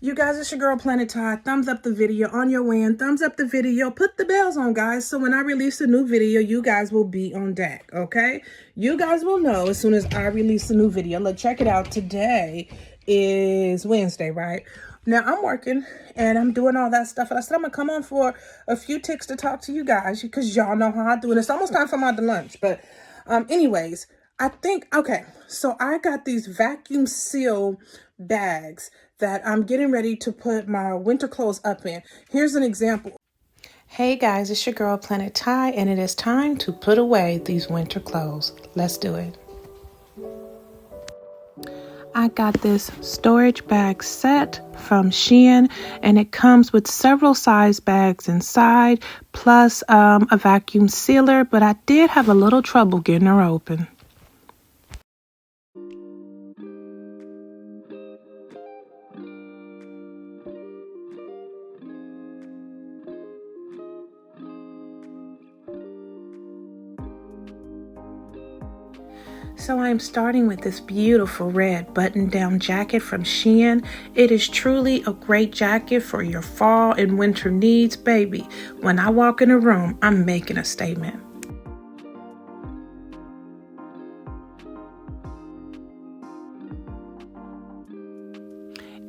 You guys, it's your girl Planet Ty. Thumbs up the video on your way in. Thumbs up the video. Put the bells on, guys. So when I release a new video, you guys will be on deck, okay? You guys will know as soon as I release a new video. Look, check it out. Today is Wednesday, right? Now, I'm working and I'm doing all that stuff. And I said I'm going to come on for a few ticks to talk to you guys because y'all know how I do it. It's almost time for my lunch. But anyways, okay, so I got these vacuum seal bags that I'm getting ready to put my winter clothes up in. Here's an example. Hey guys, it's your girl Planet Ty, and it is time to put away these winter clothes. Let's do it. I got this storage bag set from Shein, and it comes with several size bags inside, plus a vacuum sealer, but I did have a little trouble getting her open. So I'm starting with this beautiful red button-down jacket from Shein. It is truly a great jacket for your fall and winter needs, baby. When I walk in a room, I'm making a statement.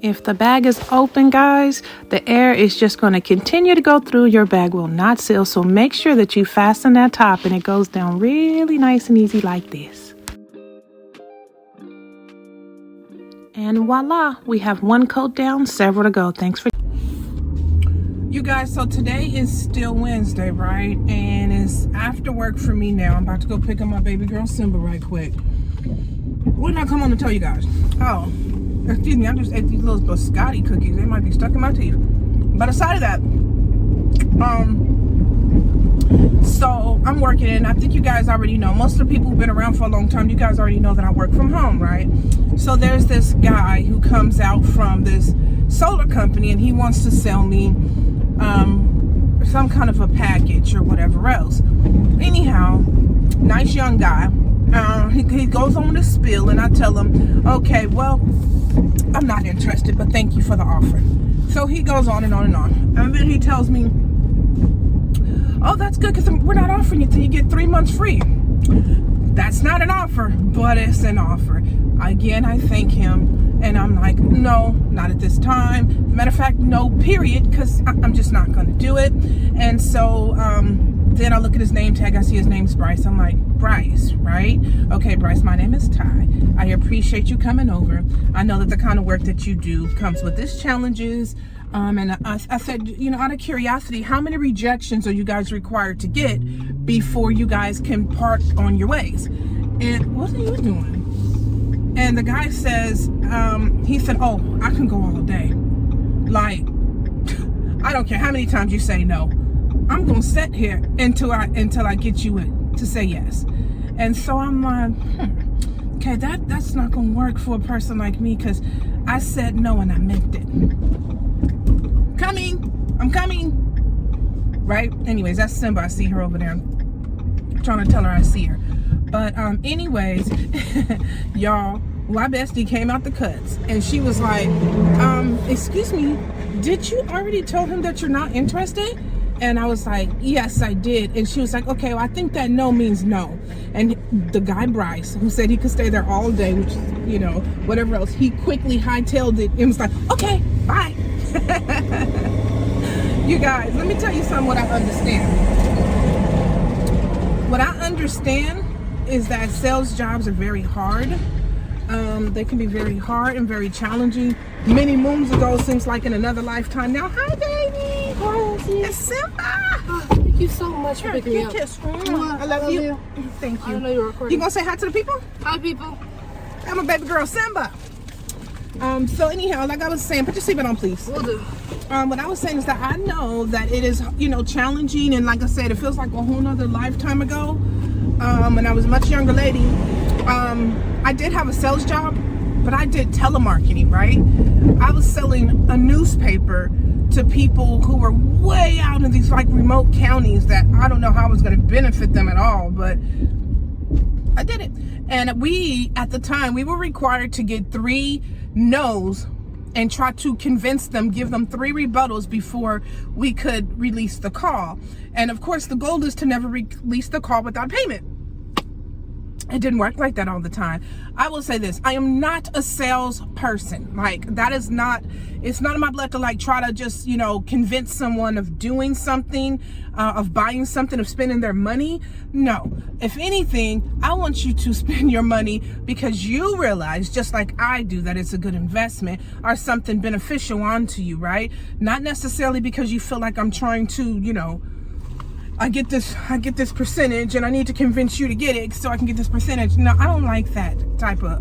If the bag is open, guys, the air is just going to continue to go through. Your bag will not seal, so make sure that you fasten that top and it goes down really nice and easy like this. And voila, we have one coat down, several to go. Thanks for... You guys, so today is still Wednesday, right? And it's after work for me now. I'm about to go pick up my baby girl Simba right quick. What did I come on to tell you guys? Oh, excuse me, I just ate these little biscotti cookies. They might be stuck in my teeth. But aside of that, so I'm working, and I think you guys already know. Most of the people who've been around for a long time, you guys already know that I work from home, right? So there's this guy who comes out from this solar company, and he wants to sell me some kind of a package or whatever else. Anyhow, nice young guy. He goes on to spill, and I tell him, okay, well, I'm not interested, but thank you for the offer. So he goes on and on and on. And then he tells me, oh, that's good because we're not offering it till you get 3 months free. That's not an offer, but it's an offer. Again, I thank him, and I'm like, no, not at this time. Matter of fact, no, period, because I'm just not going to do it. And so then I look at his name tag. I see his name's Bryce. I'm like, Bryce, right? Okay, Bryce, my name is Ty. I appreciate you coming over. I know that the kind of work that you do comes with its challenges. And I said, you know, out of curiosity, how many rejections are you guys required to get before you guys can part on your ways? And what are you doing? And the guy says, he said, oh, I can go all day. Like, I don't care how many times you say no. I'm going to sit here until I get you to say yes. And so I'm like, okay, that's not going to work for a person like me, because I said no and I meant it. I'm coming, right? Anyways, that's Simba. I see her over there. I'm trying to tell her I see her. But anyways, y'all, my bestie came out the cuts, and she was like, excuse me, did you already tell him that you're not interested? And I was like, yes, I did. And she was like, okay, well, I think that no means no. And the guy, Bryce, who said he could stay there all day, which, you know, whatever else, he quickly hightailed it and was like, okay, bye. You guys, let me tell you something what I understand. What I understand is that sales jobs are very hard. They can be very hard and very challenging. Many moons ago seems like in another lifetime. Now, hi, baby. Hi, it's Simba. Oh, thank you so much for picking me up. Kiss. I love you. Thank you. I know you're recording. You gonna say hi to the people? Hi, people. I'm a baby girl, Simba. So anyhow, like I was saying, put your seatbelt on, please. Will do. What I was saying is that I know that it is, you know, challenging, and like I said, it feels like a whole nother lifetime ago. When I was a much younger lady, I did have a sales job, but I did telemarketing, right? I was selling a newspaper to people who were way out in these like remote counties that I don't know how I was going to benefit them at all, but I did it. And we, at the time, we were required to get 3 no's and try to convince them, give them 3 rebuttals before we could release the call. And of course, the goal is to never release the call without payment. It didn't work like that all the time. I will say this, I am not a salesperson. Like, that is not, it's not in my blood to like try to just, you know, convince someone of doing something, of buying something, of spending their money. No, if anything, I want you to spend your money because you realize, just like I do, that it's a good investment or something beneficial onto you, right? Not necessarily because you feel like I'm trying to, you know, I get this percentage and I need to convince you to get it so I can get this percentage. No, I don't like that type of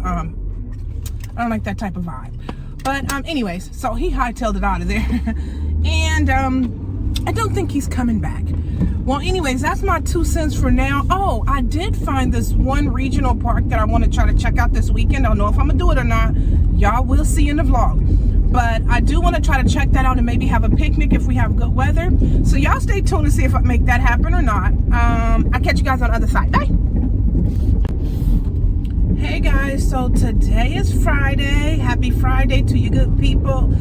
vibe. But anyways, so he hightailed it out of there. And I don't think he's coming back. Well, anyways, that's my 2 cents for now. Oh, I did find this one regional park that I want to try to check out this weekend. I don't know if I'm gonna do it or not. Y'all will see in the vlog. But I do want to try to check that out and maybe have a picnic if we have good weather. So y'all stay tuned to see if I make that happen or not. I'll catch you guys on the other side. Bye. Hey guys, so today is Friday. Happy Friday to you good people.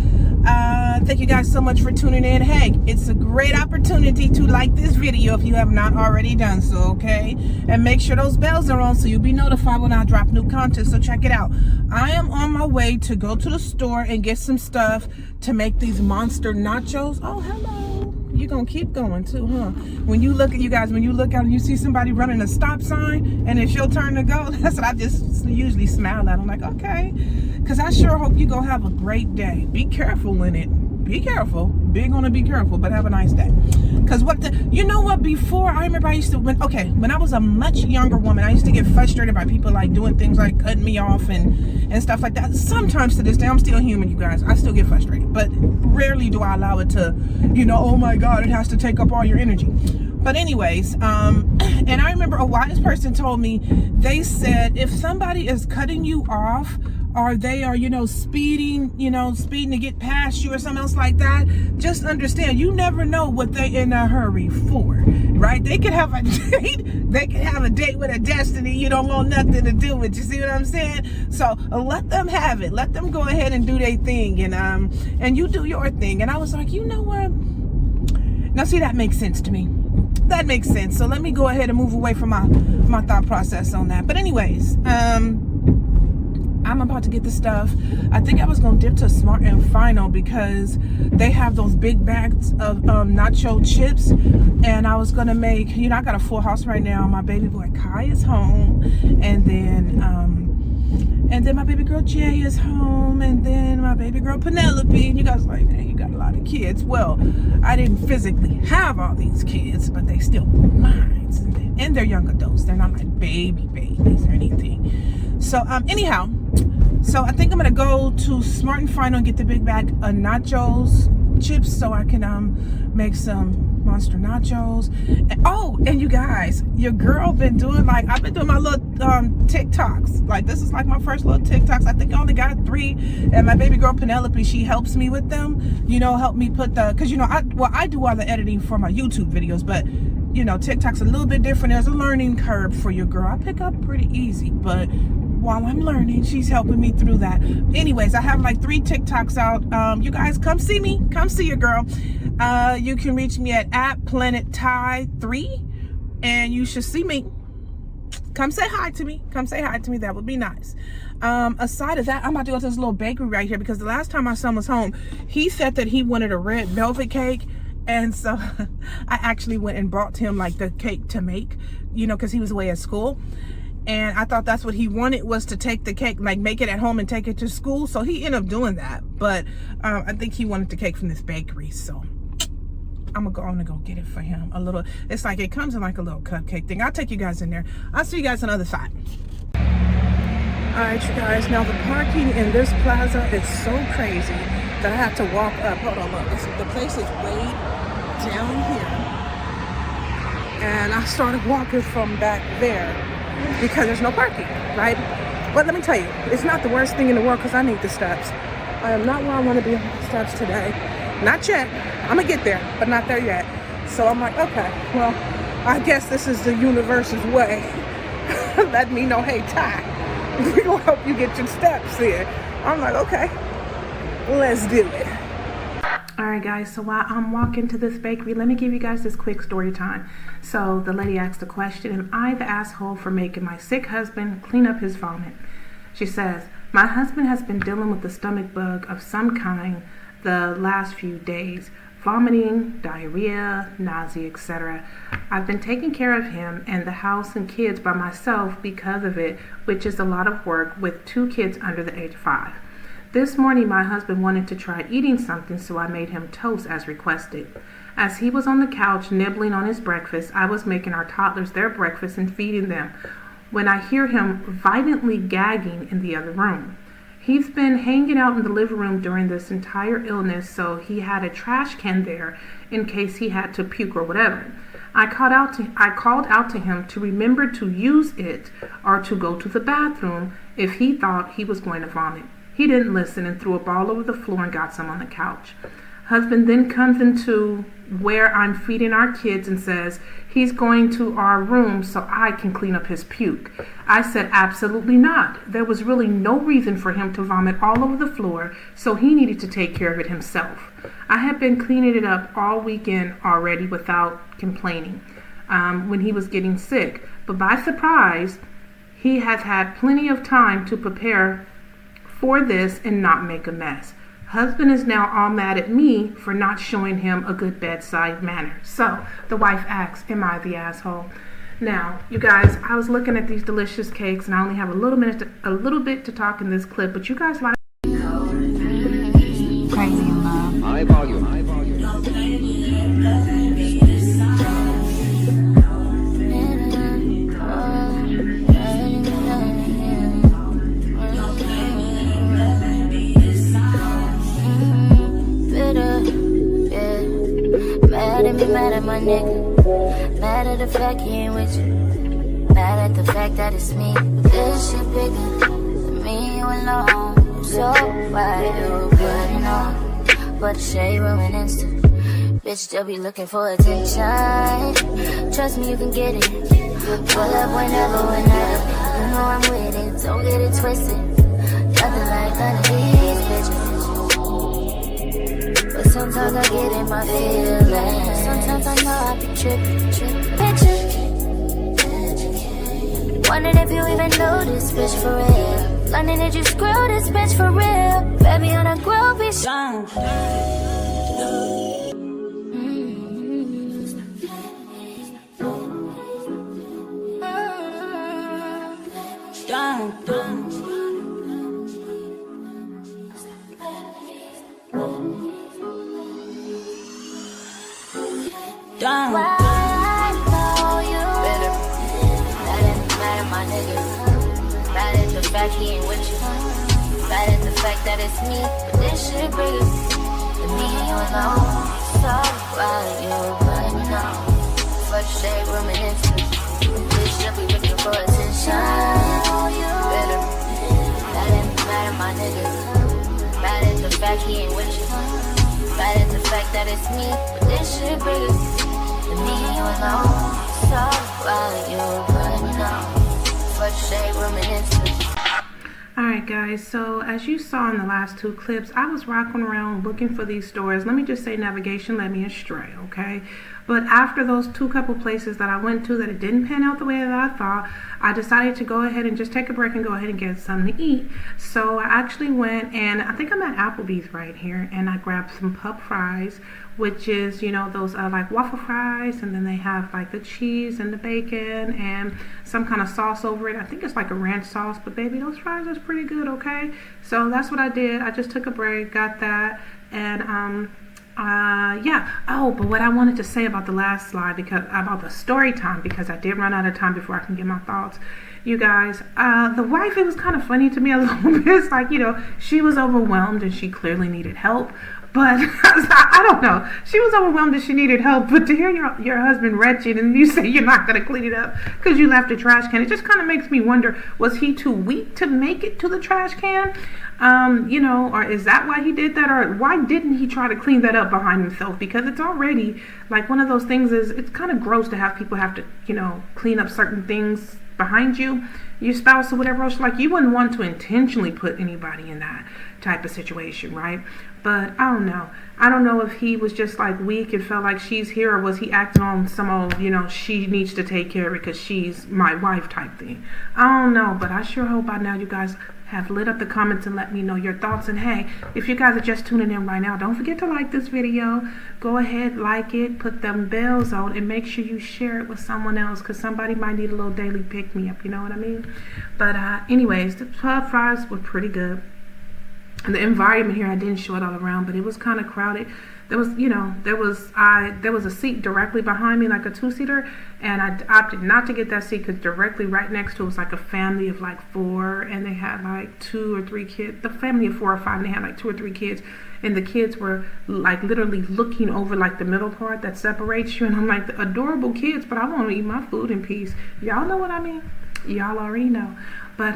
Thank you guys so much for tuning in. Hey, it's a great opportunity to like this video if you have not already done so, okay? And make sure those bells are on so you'll be notified when I drop new content. So check it out. I am on my way to go to the store and get some stuff to make these monster nachos. Oh, hello. You're gonna keep going too, huh? When you look at, you guys, when you look out and you see somebody running a stop sign and it's your turn to go, that's what I just usually smile at. I'm like, okay, because I sure hope you gonna have a great day. Be careful in it. Be careful. Big on to be careful, but have a nice day. Because you know what, before, I remember I used to, when I was a much younger woman, I used to get frustrated by people like doing things like cutting me off and stuff like that. Sometimes to this day, I'm still human, you guys. I still get frustrated, but rarely do I allow it to, you know, oh my God, it has to take up all your energy. But anyways, and I remember a wise person told me, they said, if somebody is cutting you off, or they are, you know, speeding to get past you or something else like that, just understand, you never know what they in a hurry for, right? They could have a date with a destiny you don't want nothing to do with. You see what I'm saying? So let them have it. Let them go ahead and do their thing, and you do your thing. And I was like, you know what? Now see, that makes sense to me. That makes sense. So let me go ahead and move away from my thought process on that. But anyways, I'm about to get the stuff. I think I was gonna dip to Smart and Final because they have those big bags of nacho chips, and I was gonna make, you know, I got a full house right now. My baby boy Kai is home, and then my baby girl Jay is home, and then my baby girl Penelope. And you guys are like, man, you got a lot of kids. Well, I didn't physically have all these kids, but they still mine, and they're young adults. They're not like babies or anything. So anyhow, so I think I'm gonna go to Smart and Final and get the big bag of nachos chips so I can make some monster nachos. And you guys, your girl been doing, like, I've been doing my little TikToks. Like, this is like my first little TikToks. I think I only got 3, and my baby girl Penelope, she helps me with them, you know, help me put because, you know, I do all the editing for my YouTube videos, but you know, TikTok's a little bit different. There's a learning curve for your girl. I pick up pretty easy, but while I'm learning, she's helping me through that. Anyways, I have like 3 TikToks out. You guys, come see me. Come see your girl. You can reach me at @PlanetTie3, and you should see me. Come say hi to me. Come say hi to me. That would be nice. Aside of that, I'm about to go to this little bakery right here because the last time my son was home, he said that he wanted a red velvet cake. And so I actually went and bought him like the cake to make, you know, because he was away at school. And I thought that's what he wanted, was to take the cake, like make it at home and take it to school. So he ended up doing that. But I think he wanted the cake from this bakery. So I'm gonna go get it for him. A little, it's like, it comes in like a little cupcake thing. I'll take you guys in there. I'll see you guys on the other side. All right, you guys, now the parking in this plaza is so crazy that I have to walk up. Hold on, look, the place is way down here. And I started walking from back there because there's no parking, right? But let me tell you, it's not the worst thing in the world because I need the steps. I am not where I want to be on the steps today. Not yet. I'm gonna get there, but not there yet. So I'm like, okay, well, I guess this is the universe's way. Let me know, hey, Ty, we're gonna help you get your steps in. I'm like, okay. Let's do it. Alright guys, so while I'm walking to this bakery, let me give you guys this quick story time. So the lady asked the question, am I the asshole for making my sick husband clean up his vomit? She says, my husband has been dealing with a stomach bug of some kind the last few days. Vomiting, diarrhea, nausea, etc. I've been taking care of him and the house and kids by myself because of it, which is a lot of work with 2 kids under the age of 5. This morning my husband wanted to try eating something, so I made him toast as requested. As he was on the couch nibbling on his breakfast, I was making our toddlers their breakfast and feeding them when I hear him violently gagging in the other room. He's been hanging out in the living room during this entire illness, so he had a trash can there in case he had to puke or whatever. I called out to him to remember to use it or to go to the bathroom if he thought he was going to vomit. He didn't listen and threw up all over the floor and got some on the couch. Husband then comes into where I'm feeding our kids and says he's going to our room so I can clean up his puke. I said absolutely not. There was really no reason for him to vomit all over the floor, so he needed to take care of it himself. I had been cleaning it up all weekend already without complaining when he was getting sick, but by surprise, he has had plenty of time to prepare for this and not make a mess. Husband is now all mad at me for not showing him a good bedside manner. So the wife asks, am I the asshole? Now, you guys, I was looking at these delicious cakes and I only have a little bit to talk in this clip, but you guys like Crazy in love. High volume. Mad at my nigga, mad at the fact he ain't with you, mad at the fact that it's me. This shit bigger than me, you alone. So why you putting on for the shade room and Insta? Bitch still be looking for attention. Trust me, you can get it. Pull up whenever. You know I'm with it, don't get it twisted. Nothing like none of these bitches. But sometimes I get in my feelings. Sometimes I know I be tripping. Picture. Wondering if you even know this bitch for real. Learning that you screw this bitch for real. Baby on a groovy song. Done. I know you better. Mad at my nigga. Mad at the fact he ain't with you. Mad at the fact that it's me. But this shit bigger than me and you alone. So why you running on for the shade room and Insta? Bitch, you'll be looking for attention. Better. Mad at my nigga. Mad at the fact he ain't with you. Mad at the fact that it's me. But this shit bigger. Me and you alone, so while you running on for the shade room and Insta. Alright guys, so as you saw in the last 2 clips, I was rocking around looking for these stores. Let me just say navigation led me astray, okay? But after those 2 couple places that I went to that it didn't pan out the way that I thought, I decided to go ahead and just take a break and go ahead and get something to eat. So I actually went, and I think I'm at Applebee's right here, and I grabbed some pup fries, which is, you know, those like waffle fries, and then they have like the cheese and the bacon and some kind of sauce over it. I think it's like a ranch sauce, but baby, those fries are pretty good, okay? So that's what I did. I just took a break, got that, and yeah. Oh, but what I wanted to say about the last slide, because about the story time, because I did run out of time before I can get my thoughts. You guys, the wife, it was kind of funny to me a little bit. It's like, you know, she was overwhelmed and she clearly needed help. But I don't know. She was overwhelmed that she needed help. But to hear your husband wretched and you say you're not going to clean it up because you left a trash can, it just kind of makes me wonder, was he too weak to make it to the trash can? You know, or is that why he did that? Or why didn't he try to clean that up behind himself? Because it's already like one of those things is, it's kind of gross to have people have to, you know, clean up certain things behind you, your spouse or whatever else, like you wouldn't want to intentionally put anybody in that type of situation, right? But I don't know. I don't know if he was just like weak and felt like she's here, or was he acting on some old, you know, she needs to take care of it because she's my wife type thing. I don't know, but I sure hope by now you guys have lit up the comments and let me know your thoughts. And hey, if you guys are just tuning in right now, don't forget to like this video. Go ahead, like it, put them bells on, and make sure you share it with someone else, because somebody might need a little daily pick-me-up, you know what I mean? But anyways, the pub fries were pretty good. And the environment here, I didn't show it all around, but it was kind of crowded. There was, you know, there was a seat directly behind me, like a two-seater, and I opted not to get that seat because directly right next to it was like a family of like 4, and they had like 2 or 3 kids. The family of 4 or 5, and they had like 2 or 3 kids, and the kids were like literally looking over like the middle part that separates you, and I'm like, the adorable kids, but I want to eat my food in peace. Y'all know what I mean? Y'all already know. But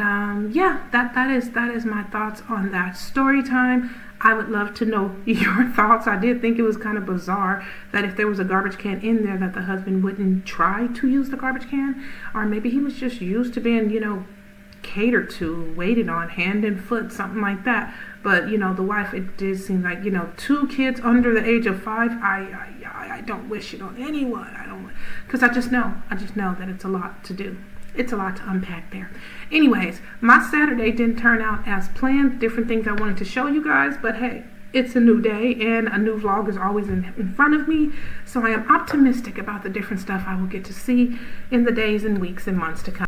yeah, that is my thoughts on that story time. I would love to know your thoughts. I did think it was kind of bizarre that if there was a garbage can in there that the husband wouldn't try to use the garbage can, or maybe he was just used to being, you know, catered to, waited on, hand and foot, something like that. But you know, the wife, it did seem like, you know, 2 kids under the age of 5. I don't wish it on anyone. I don't, because I just know that it's a lot to do. It's a lot to unpack there. Anyways, my Saturday didn't turn out as planned. Different things I wanted to show you guys, but hey, it's a new day and a new vlog is always in front of me. So I am optimistic about the different stuff I will get to see in the days and weeks and months to come.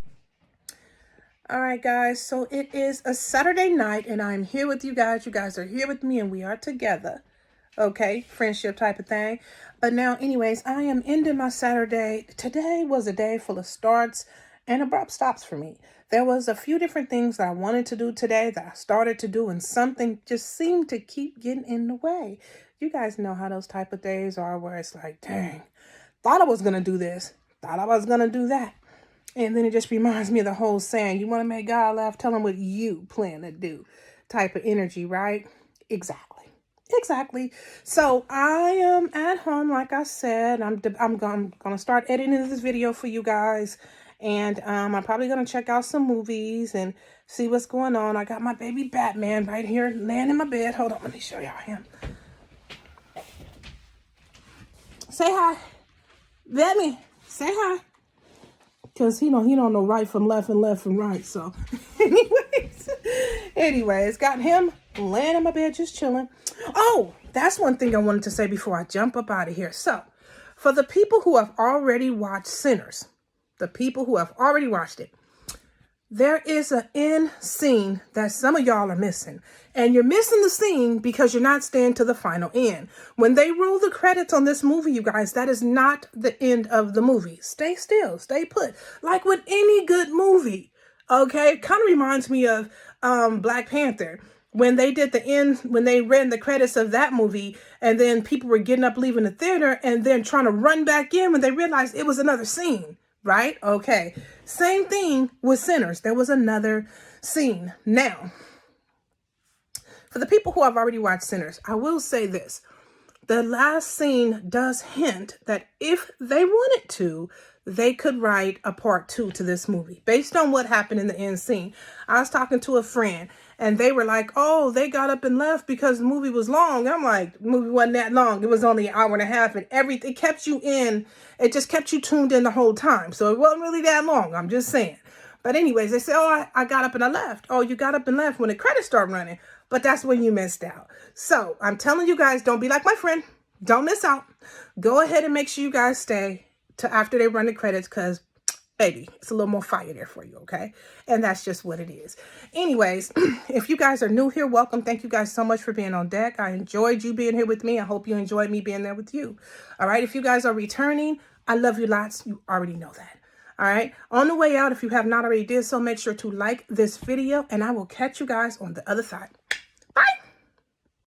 All right, guys, so it is a Saturday night and I'm here with you guys. You guys are here with me and we are together. Okay, friendship type of thing. But now, anyways, I am ending my Saturday. Today was a day full of starts and abrupt stops for me. There was a few different things that I wanted to do today that I started to do, and something just seemed to keep getting in the way. You guys know how those type of days are, where it's like, dang, thought I was going to do this, thought I was going to do that. And then it just reminds me of the whole saying, you want to make God laugh, tell him what you plan to do type of energy, right? Exactly. So I am at home, like I said. I'm going to start editing this video for you guys. And I'm probably going to check out some movies and see what's going on. I got my baby Batman right here laying in my bed. Hold on, let me show y'all him. Say hi. Batman, say hi. Because he don't know right from left and left from right. So anyways, got him laying in my bed just chilling. Oh, that's one thing I wanted to say before I jump up out of here. So for the people who have already watched Sinners, the people who have already watched it, there is an end scene that some of y'all are missing. And you're missing the scene because you're not staying to the final end. When they roll the credits on this movie, you guys, that is not the end of the movie. Stay still, stay put. Like with any good movie, okay? It kind of reminds me of Black Panther. When they did the end, when they ran the credits of that movie, and then people were getting up, leaving the theater, and then trying to run back in when they realized it was another scene. Right? Okay. Same thing with Sinners. There was another scene. Now, for the people who have already watched Sinners, I will say this. The last scene does hint that if they wanted to, they could write a part 2 to this movie based on what happened in the end scene. I was talking to a friend and they were like, oh, they got up and left because the movie was long. I'm like, the movie wasn't that long. It was only an hour and a half, and everything kept you in. It just kept you tuned in the whole time. So it wasn't really that long. I'm just saying. But anyways, they say, oh, I got up and I left. Oh, you got up and left when the credits started running. But that's when you missed out. So I'm telling you guys, don't be like my friend. Don't miss out. Go ahead and make sure you guys stay to after they run the credits, because baby, it's a little more fire there for you, okay? And that's just what it is. Anyways, if you guys are new here, welcome. Thank you guys so much for being on deck. I enjoyed you being here with me. I hope you enjoyed me being there with you. All right, if you guys are returning, I love you lots. You already know that. All right, on the way out, if you have not already did so, make sure to like this video, and I will catch you guys on the other side.